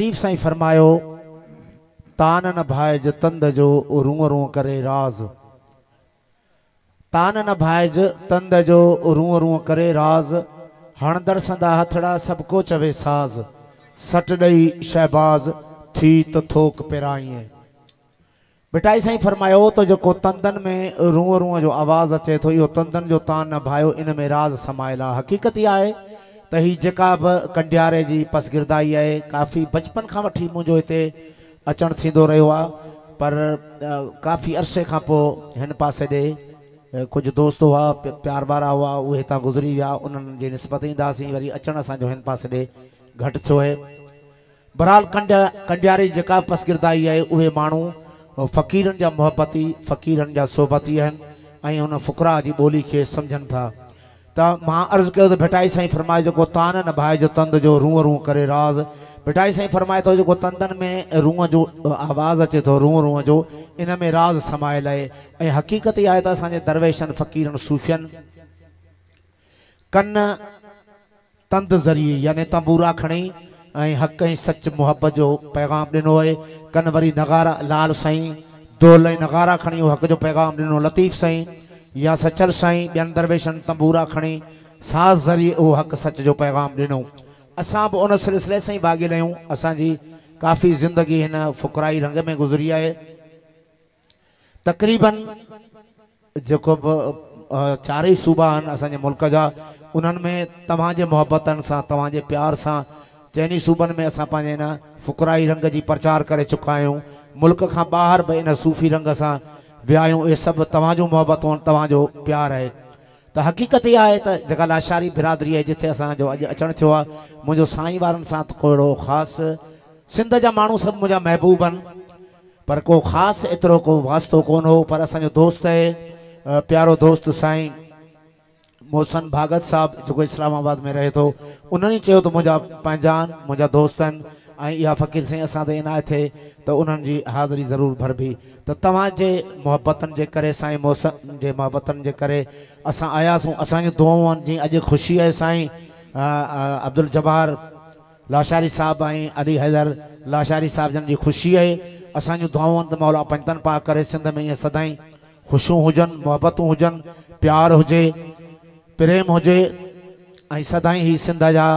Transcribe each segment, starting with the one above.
लतीफ़ साईं फरमायो तान न भाइज तंद जो रूं रूं करे राज़, तान न भाइज तंद जो रूं रूं करे राज़, हणदड़ संदा हथड़ा सबको चवे साज़, सट ॾई शहबाज़ थी तो थोक पिराईं। बिटाई साईं फरमायो तो जो तंदन में रूं रूं जो आवाज़ अचे तो यो तंदन जो तान न भायो इन में राज़ समायल आहे। हक़ीक़त आहे त ही जेका बि कंडियारे जी पसगिरदाई आहे काफ़ी बचपन खां वठी मुंहिंजो हिते अचण थींदो रहियो आहे, पर काफ़ी अरसे खां पोइ हिन पासे ॾे कुछ दोस्त हुआ प्यार वारा हुआ उहे हितां गुज़री विया, उन्हनि जी निस्बत ईंदासीं वरी अचण असांजो हिन पासे ॾे घटि थियो आहे। बहरहाल कंडियारे जी जेका पसगिरदाई आहे उहे माण्हू फ़क़ीरनि जा मुहबती फ़क़ीरनि जा सोबती आहिनि ऐं उन फ़ुक़रा जी ॿोली खे सम्झनि था। त मां अर्ज़ु कयो त भिटाई साईं फरमाए जेको तान न भाइ जो तंद जो रूं रूं करे राज़, भिटाई साईं फरमाए थो जेको तंदन में रूं जो आवाज़ अचे थो रूं रूं जो इन में राज़ समायल आहे। ऐं हक़ीक़त इहा आहे त असांजे दरवेशनि फ़क़ीरनि सूफ़ियनि कन तंद ज़रिए यानी तंबूरा खणी ऐं हक़ ऐं सच मुहबत जो पैगाम ॾिनो आहे। कन वरी नगारा लाल साईं दोल ऐं नगारा खणी उहो हक़ जो पैगाम ॾिनो, लतीफ़ साईं या सचल साईं ॿियनि दरवेशनि तंबूरा खणी साज़ ज़रिए उहो हक़ सच जो पैगाम ॾिनो। असां बि उन सिलसिले सां ई भाॻियल आहियूं। असांजी काफ़ी ज़िंदगी हिन फ़ुक़राई रंग में गुज़री आहे। तक़रीबन जेको बि चारई सूबा आहिनि असांजे मुल्क जा उन्हनि में तव्हांजे मुहबतनि सां तव्हांजे प्यार सां चइनी सूबनि में असां पंहिंजे हिन फ़ुक़राई रंग जी प्रचार करे चुका आहियूं। मुल्क खां ॿाहिरि बि इन सूफ़ी रंग सां विया आहियूं। इहे सभु तव्हांजो मुहबतूं तव्हांजो प्यार आहे। त हक़ीक़त इहा आहे त जेका लाशारी बिरादरी आहे जिथे असांजो अॼु अचणु थियो आहे, मुंहिंजो साईं वारनि सां त को अहिड़ो ख़ासि सिंध जा माण्हू सभु मुंहिंजा महबूब आहिनि, पर को ख़ासि एतिरो को वास्तो कोन हो। पर असांजो दोस्त आहे प्यारो दोस्त साईं मोहसन भागत साहब जेको इस्लामाबाद में रहे थो, उन्हनि ई चयो त मुंहिंजा पंहिंजा आहिनि, मुंहिंजा दोस्त आहिनि ऐं इहा फ़क़ीर साईं असां ते इनायत थिए त उन्हनि जी हाज़िरी ज़रूरु भरबी। त तव्हांजे मुहबतनि जे करे साईं मोहसन जे मुहबतनि जे करे असां आयासीं। असांजूं दुआऊं जीअं अॼु ख़ुशी आहे साईं अब्दुल जब्बार लाशारी साहब ऐं अली हैदर लाशारी साहब जन जी ख़ुशी आहे। असांजूं दुआऊं त मौला पंजतन पाक करे सिंध में ईअं सदाईं ख़ुशियूं हुजनि, मुहबतूं हुजनि, प्यार हुजे, प्रेम हुजे ऐं सदाईं ही सिंध जा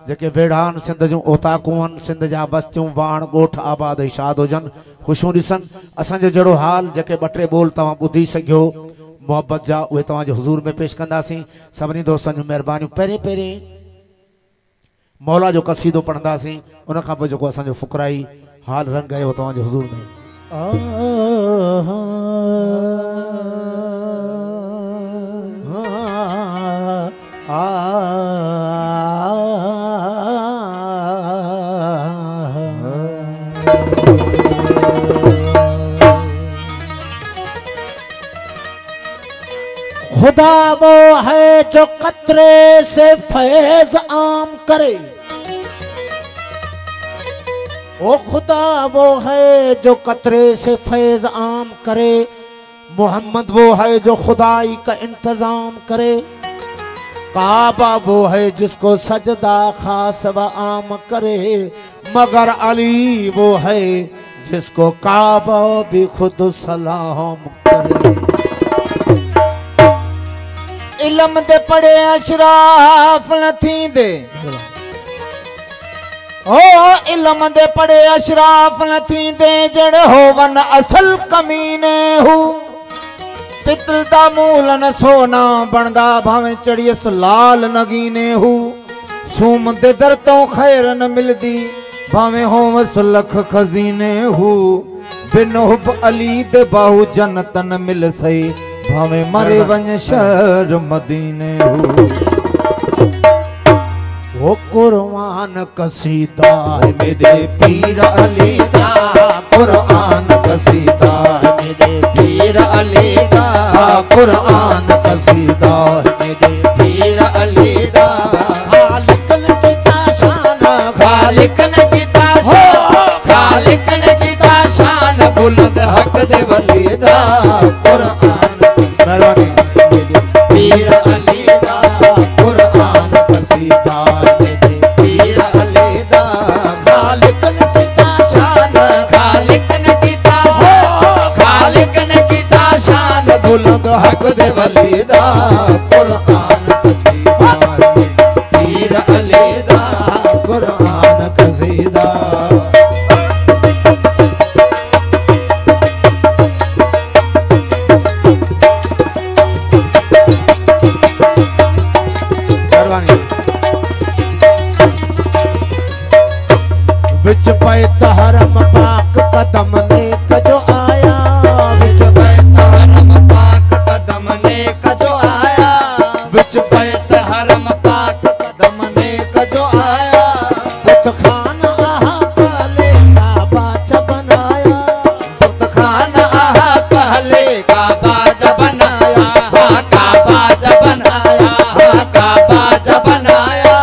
जेके वेड़ा आहिनि, सिंध जूं ओताकूं आहिनि, सिंध जा बस्तियूं वाण ॻोठ आबाद ऐं शाद हुजनि, ख़ुशियूं ॾिसनि। असांजो जहिड़ो हाल जेके ॿ टे ॿोल तव्हां ॿुधी सघियो मुहबत जा उहे तव्हांजे हुज़ूर में पेश कंदासीं। सभिनी दोस्तनि जूं महिरबानियूं। पहिरीं पहिरीं मौला जो क़सीदो पढ़ंदासीं, उन खां पोइ जेको असांजो फ़ुक़राई हाल रंग आहे उहो तव्हांजे हुज़ूर में। खुदा वो है जो कतरे से फैज आम करे, ओ खुदा वो है जो कतरे से फैज आम करे, मोहम्मद वो है जो खुदाई का इंतजाम करे, काबा वो है जिसको सजदा खास व आम करे, मगर अली वो है जिसको काबा भी खुद सलाम करे। इल्म दे पढ़े अशराफ न थींदे, ओ इल्म दे पढ़े अशराफ न थींदे, जड़े होवन असल कमीने हु, पितल दा मूल न सोना बनदा भावें चढ़ियस लाल नगीने हु, सूम दे दर तो खैर न मिलदी भावें होवस लख खजीने हु, बिन हुब अली दे बाहु जन्नत न मिल सही भावें मरे वञ शहर मदीने हु। वो कुरान कसीदा है मेरे पीर अली दा, कुरान कसीदा है मेरे पीर अली दा, कुरान कसीदा है मेरे पीर अली दा, खालिक ने किता शान, खालिक ने किता शान, खालिक ने किता शान, बुलंद हक दे वली दा, कुरान पीर अली दा, कुरान कसीदा मेरे पीर अली दा, खालिक ने खालिक ने कीता शान, खालिक ने कीता शान बुलंद हक दे वली दा कुरान कसीदा पीर अली दा कुरान कसीदा। विच पैत हरम पाक कदम नेक जो आया, विच पैत हरम पाक कदम नेक जो आया, विच पैत हरम पाक कदम नेक जो आया। बुत खान आहा पहले काबा च बनाया, बुत खान आहा पहले काबा ज बनाया, हाँ काबा ज बनाया, हाँ काबा ज बनाया।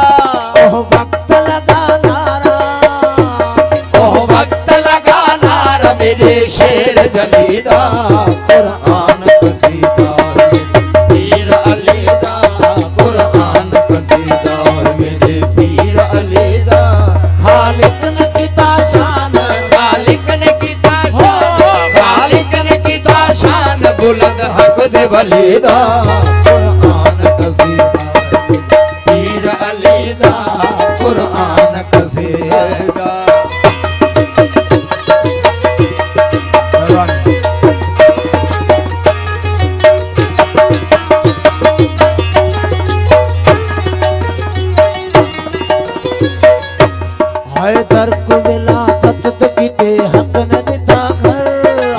ओह वक्त लगा नारा, ओह वक्त लगा नारा मेरे शेर जलीदा कुरान कसीदा पीर अली दा कुरान कसीदा मेरे पीर अली दा। खालिक ने कीता शान, खालिक ने कीता शान, खालिक ने कीता शान बुलंद हक दे वली दा कुरान कसीदा पीर अली दा कुरान कसीदा। हैदर को विलादत कीते हक न दिता घर,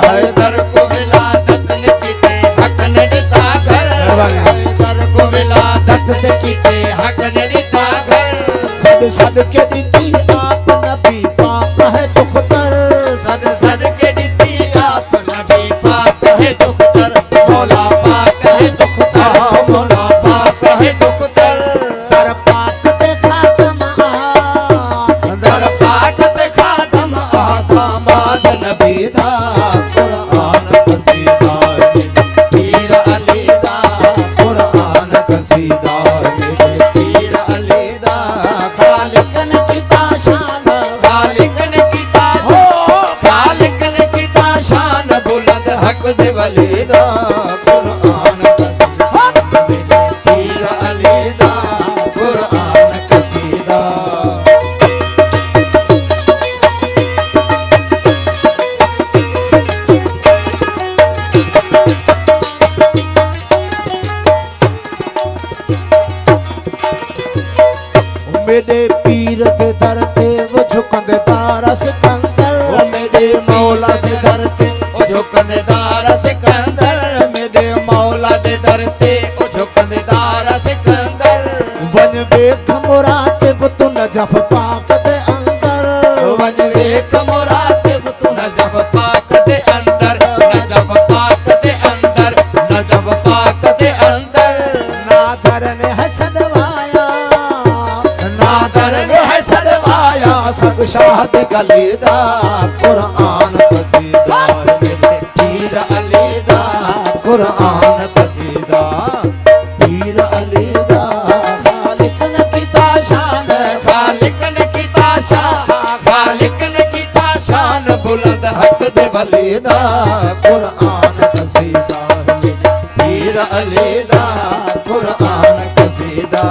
हैदर को विलादत ने कीते हक ने दिता घर, हैदर को विलादत ने कीते हक ने दिता घर। सद सद के दीती आप नबी पाक है दुख्तर, सद सद के दिती आप नबी पाक है दुख्तर, मौला पाक है दुख्तर, मौला पाक है दुख्तर। दर पाक ते खातम दर पाक ते खातम दामाद नबी दा कुरान कसीदा पीर अली दा कुरान कसीदा मेरे पीर अली दा। खालिक ने कीता शान, खालिक ने कीता शान, खालिक ने कीता शान बुलंद हक दे वली दा कुरान कसीदा मेरे पीर अली दा कुरान कसीदा। मेरे पीर दे दर ते वो झुकंदे तारा सिकंदर, मेरे मौला दे दर ते ओ झुकंदे दारा सिकंदर, मेरे मौला दे दर ते ओ झुकंदे दारा सिकंदर। वन वेख मुरातिब तू नजफ पाक दे अंदर, वन वेख मुरातिब तू नजफ पाक दे अंदर, नजफ पाक दे अंदर, नजफ पाक दे अंदर। नादर ने है सदवाया, नादर ने है सदवाया सब शाहद गली दा कुरान कसीदा मेरे पीर अली दा कुरान कसीदा पीर अली दा। खालिक ने कीता शान, खालिक ने कीता शान, खालिक ने कीता शान बुलंद हक दे वली दा कुरान कसीदा पीर अली दा कुरान कसीदा।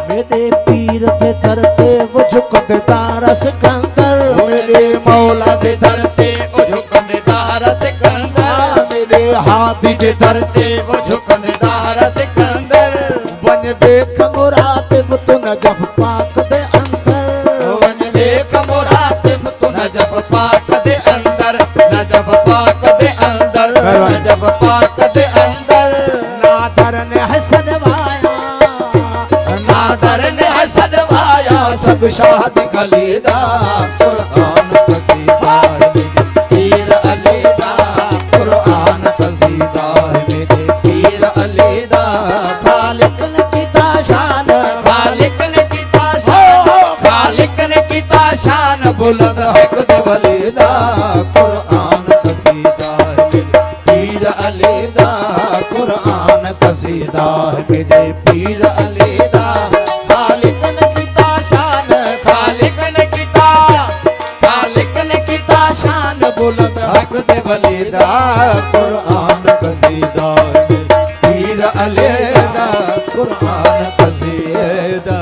मेरे पीर दे दर ते वो झुकंदे तारा सिकंदर, मेरे मौला दे दर ते ओ झुकंदे दारा सिकंदर, मेरे हाथी दे दर ते ओ झुकंदे दारा सिकंदर। वन वेख मुरातिब तू नजफ पाक दे अंदर, वन वेख मुरातिब तू नजफ पाक दे अंदर, नजफ पाक दे अंदर, नजफ पाक दे अंदर। नादर ने है सदवाया, नादर ने है सदवाया सब शाहद गली दा कुरान कसीदा मेरे पीर अली दा कुरान कसीदा मेरे पीर अली दा। खालिक ने कीता शान, खालिक ने कीता शान, खालिक ने कीता शान बुलंद हक दे वली दा कुरान कसीदा कसीदा है मेरे पीर अली दा खालिक ने कीता शान खालिक ने कीता शान बुलंद हक दे वली दा कुरान कसीदा है मेरे पीर अली दा कुरान कसीदा